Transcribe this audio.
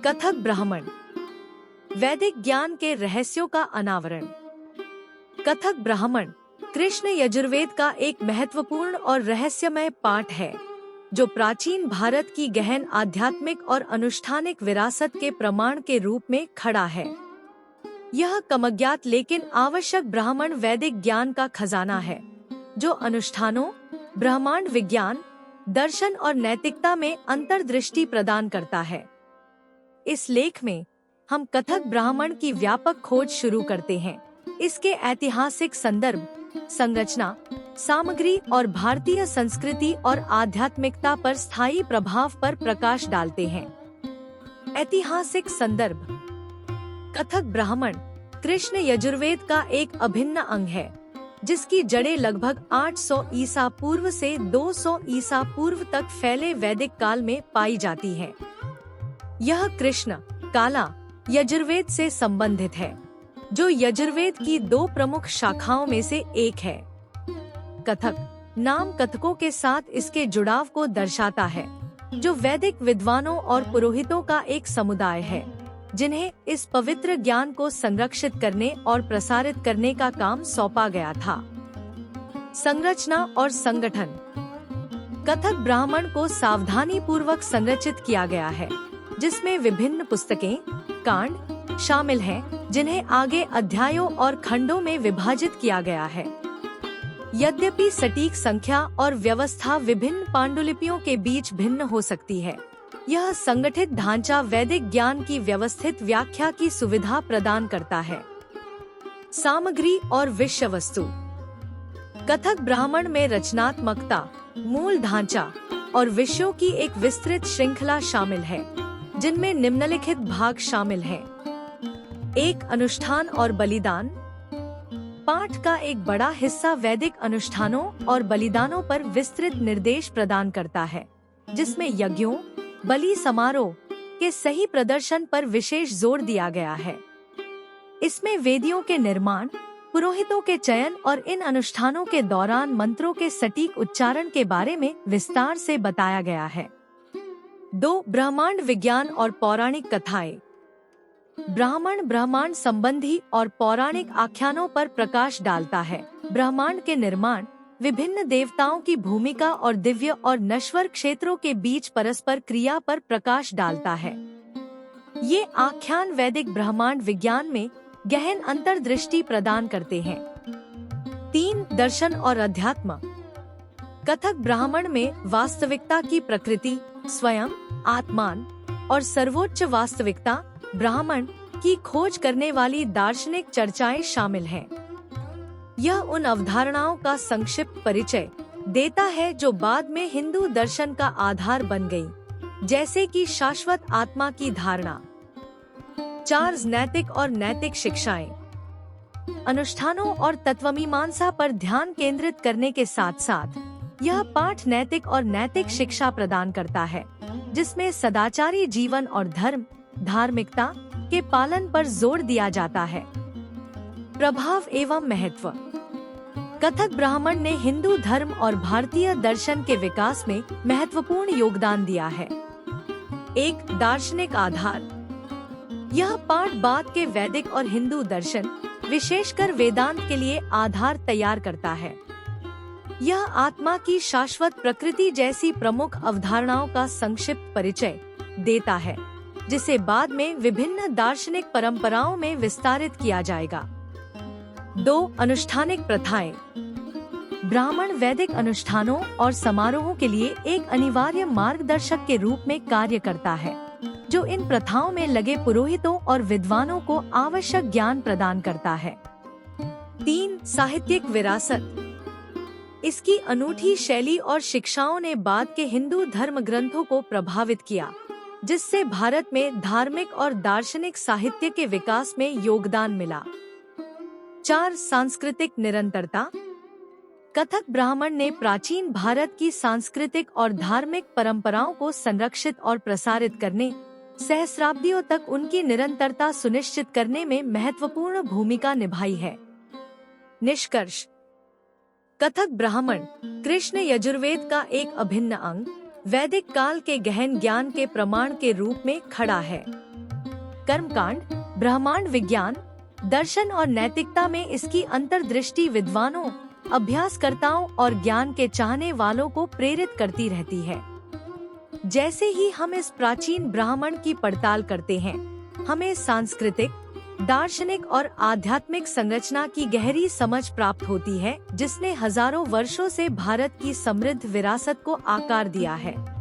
कथक ब्राह्मण, वैदिक ज्ञान के रहस्यों का अनावरण। कथक ब्राह्मण कृष्ण यजुर्वेद का एक महत्वपूर्ण और रहस्यमय पाठ है, जो प्राचीन भारत की गहन आध्यात्मिक और अनुष्ठानिक विरासत के प्रमाण के रूप में खड़ा है। यह कमज्ञात लेकिन आवश्यक ब्राह्मण वैदिक ज्ञान का खजाना है, जो अनुष्ठानों, ब्रह्मांड विज्ञान, दर्शन और नैतिकता में अंतर्दृष्टि प्रदान करता है। इस लेख में हम कथक ब्राह्मण की व्यापक खोज शुरू करते हैं, इसके ऐतिहासिक संदर्भ, संरचना, सामग्री और भारतीय संस्कृति और आध्यात्मिकता पर स्थायी प्रभाव पर प्रकाश डालते हैं। ऐतिहासिक संदर्भ। कथक ब्राह्मण कृष्ण यजुर्वेद का एक अभिन्न अंग है, जिसकी जड़ें लगभग 800 ईसा पूर्व से 200 ईसा पूर्व तक फैले वैदिक काल में पाई जाती है। यह कृष्ण काला यजुर्वेद से संबंधित है, जो यजुर्वेद की दो प्रमुख शाखाओं में से एक है। कथक नाम कथकों के साथ इसके जुड़ाव को दर्शाता है, जो वैदिक विद्वानों और पुरोहितों का एक समुदाय है, जिन्हें इस पवित्र ज्ञान को संरक्षित करने और प्रसारित करने का काम सौंपा गया था। संरचना और संगठन। कथक ब्राह्मण को सावधानी पूर्वक संरचित किया गया है, जिसमें विभिन्न पुस्तकें, कांड शामिल हैं, जिन्हें आगे अध्यायों और खंडों में विभाजित किया गया है। यद्यपि सटीक संख्या और व्यवस्था विभिन्न पांडुलिपियों के बीच भिन्न हो सकती है, यह संगठित ढांचा वैदिक ज्ञान की व्यवस्थित व्याख्या की सुविधा प्रदान करता है। सामग्री और विषय वस्तु। कथक ब्राह्मण में रचनात्मकता, मूल ढांचा और विषयों की एक विस्तृत श्रृंखला शामिल है, जिनमें निम्नलिखित भाग शामिल हैं। 1. अनुष्ठान और बलिदान। पाठ का एक बड़ा हिस्सा वैदिक अनुष्ठानों और बलिदानों पर विस्तृत निर्देश प्रदान करता है, जिसमें यज्ञों, बलि समारोह के सही प्रदर्शन पर विशेष जोर दिया गया है। इसमें वेदियों के निर्माण, पुरोहितों के चयन और इन अनुष्ठानों के दौरान मंत्रों के सटीक उच्चारण के बारे में विस्तार से बताया गया है। 2. ब्रह्मांड विज्ञान और पौराणिक कथाएं। ब्राह्मण ब्रह्मांड संबंधी और पौराणिक आख्यानों पर प्रकाश डालता है। ब्रह्मांड के निर्माण, विभिन्न देवताओं की भूमिका और दिव्य और नश्वर क्षेत्रों के बीच परस्पर क्रिया पर प्रकाश डालता है। ये आख्यान वैदिक ब्रह्मांड विज्ञान में गहन अंतर्दृष्टि प्रदान करते हैं। 3. दर्शन और अध्यात्म। कथक ब्राह्मण में वास्तविकता की प्रकृति, स्वयं, आत्मान और सर्वोच्च वास्तविकता, ब्राह्मण की खोज करने वाली दार्शनिक चर्चाएं शामिल हैं। यह उन अवधारणाओं का संक्षिप्त परिचय देता है जो बाद में हिंदू दर्शन का आधार बन गई, जैसे कि शाश्वत आत्मा की धारणा। 4. नैतिक और नैतिक शिक्षाएं। अनुष्ठानों और तत्वमीमांसा पर ध्यान केंद्रित करने के साथ साथ यह पाठ नैतिक और नैतिक शिक्षा प्रदान करता है, जिसमें सदाचारी जीवन और धर्म, धार्मिकता के पालन पर जोर दिया जाता है। प्रभाव एवं महत्व। कथक ब्राह्मण ने हिंदू धर्म और भारतीय दर्शन के विकास में महत्वपूर्ण योगदान दिया है। 1. दार्शनिक आधार। यह पाठ बाद के वैदिक और हिंदू दर्शन, विशेषकर वेदांत के लिए आधार तैयार करता है। यह आत्मा की शाश्वत प्रकृति जैसी प्रमुख अवधारणाओं का संक्षिप्त परिचय देता है, जिसे बाद में विभिन्न दार्शनिक परंपराओं में विस्तारित किया जाएगा। 2. अनुष्ठानिक प्रथाएं। ब्राह्मण वैदिक अनुष्ठानों और समारोहों के लिए एक अनिवार्य मार्गदर्शक के रूप में कार्य करता है, जो इन प्रथाओं में लगे पुरोहितों और विद्वानों को आवश्यक ज्ञान प्रदान करता है। 3. साहित्यिक विरासत। इसकी अनूठी शैली और शिक्षाओं ने बाद के हिंदू धर्म ग्रंथों को प्रभावित किया, जिससे भारत में धार्मिक और दार्शनिक साहित्य के विकास में योगदान मिला। 4. सांस्कृतिक निरंतरता। कथक ब्राह्मण ने प्राचीन भारत की सांस्कृतिक और धार्मिक परंपराओं को संरक्षित और प्रसारित करने, सहस्राब्दियों तक उनकी निरंतरता सुनिश्चित करने में महत्वपूर्ण भूमिका निभाई है। निष्कर्ष। कथक ब्राह्मण कृष्ण यजुर्वेद का एक अभिन्न अंग, वैदिक काल के गहन ज्ञान के प्रमाण के रूप में खड़ा है। कर्मकांड, ब्रह्मांड विज्ञान, दर्शन और नैतिकता में इसकी अंतर्दृष्टि विद्वानों, अभ्यासकर्ताओं और ज्ञान के चाहने वालों को प्रेरित करती रहती है। जैसे ही हम इस प्राचीन ब्राह्मण की पड़ताल करते हैं, हमें सांस्कृतिक, दार्शनिक और आध्यात्मिक संरचना की गहरी समझ प्राप्त होती है, जिसने हजारों वर्षों से भारत की समृद्ध विरासत को आकार दिया है।